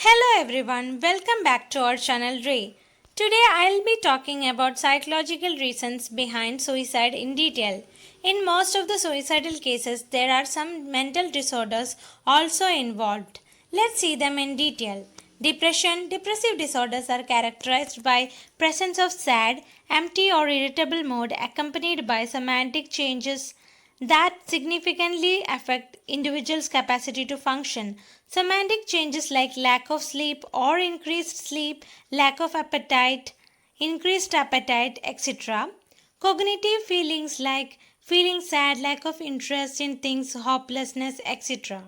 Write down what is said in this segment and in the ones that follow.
Hello everyone, welcome back to our channel Ray. Today I'll be talking about psychological reasons behind suicide in detail. In most of the suicidal cases, there are some mental disorders also involved. Let's see them in detail. Depression. Depressive disorders are characterized by presence of sad, empty or irritable mood accompanied by somatic changes that significantly affect individuals' capacity to function. Somatic changes like lack of sleep or increased sleep, lack of appetite, increased appetite, etc. Cognitive feelings like feeling sad, lack of interest in things, hopelessness, etc.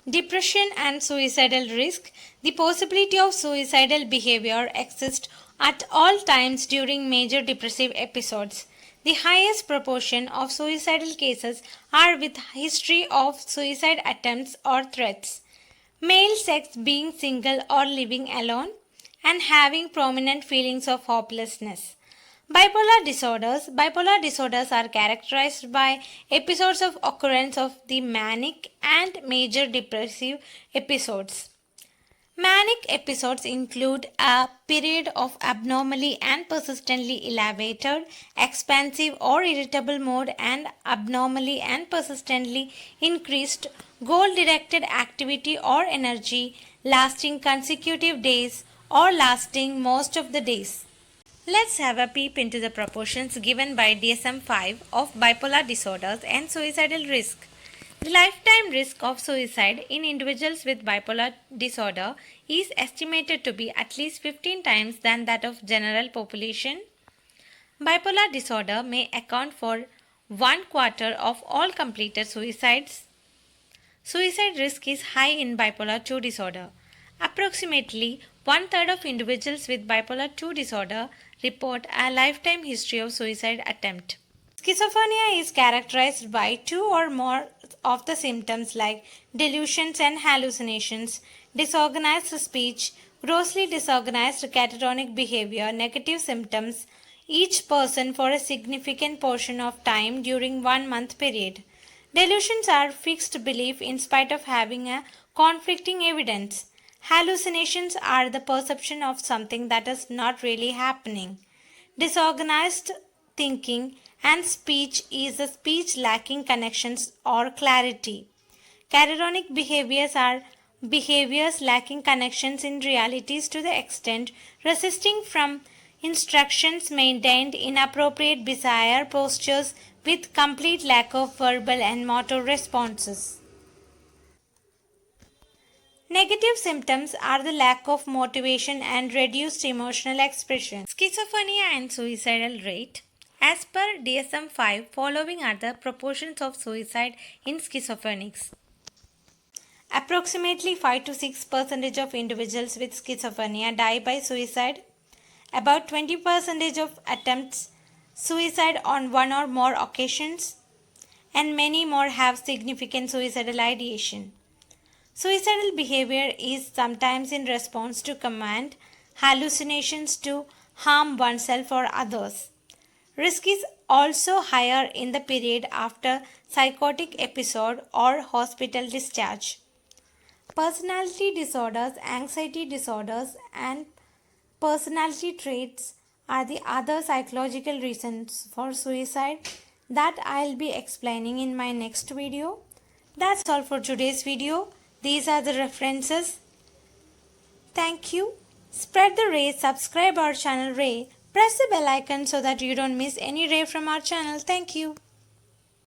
Depression and suicidal risk. The possibility of suicidal behavior exists at all times during major depressive episodes. The highest proportion of suicidal cases are with history of suicide attempts or threats. Male sex being single or living alone and having prominent feelings of hopelessness. Bipolar disorders. Bipolar disorders are characterized by episodes of occurrence of the manic and major depressive episodes. Manic episodes include a period of abnormally and persistently elevated, expansive or irritable mood and abnormally and persistently increased goal-directed activity or energy lasting consecutive days or lasting most of the days. Let's have a peep into the proportions given by DSM-5 of bipolar disorders and suicidal risk. The lifetime risk of suicide in individuals with bipolar disorder is estimated to be at least 15 times than that of general population. Bipolar disorder may account for 1/4 of all completed suicides. Suicide risk is high in bipolar 2 disorder. Approximately 1/3 of individuals with bipolar 2 disorder report a lifetime history of suicide attempt. Schizophrenia is characterized by two or more of the symptoms like delusions and hallucinations, disorganized speech, grossly disorganized catatonic behavior, negative symptoms, each person for a significant portion of time during 1 month period. Delusions are fixed belief in spite of having a conflicting evidence. Hallucinations are the perception of something that is not really happening. Disorganized thinking and speech is a speech lacking connections or clarity. Catatonic behaviors are behaviors lacking connections in realities to the extent resisting from instructions, maintained inappropriate bizarre postures with complete lack of verbal and motor responses. Negative symptoms are the lack of motivation and reduced emotional expression. Schizophrenia and suicidal rate. As per DSM-5, following are the proportions of suicide in schizophrenics. Approximately 5 to 6% of individuals with schizophrenia die by suicide. About 20% of attempts suicide on one or more occasions, and many more have significant suicidal ideation. Suicidal behavior is sometimes in response to command, hallucinations to harm oneself or others. Risk is also higher in the period after psychotic episode or hospital discharge. Personality disorders, anxiety disorders, and personality traits are the other psychological reasons for suicide that I'll be explaining in my next video. That's all for today's video. These are the references. Thank you. Spread the ray, subscribe our channel Ray. Press the bell icon so that you don't miss any ray from our channel. Thank you.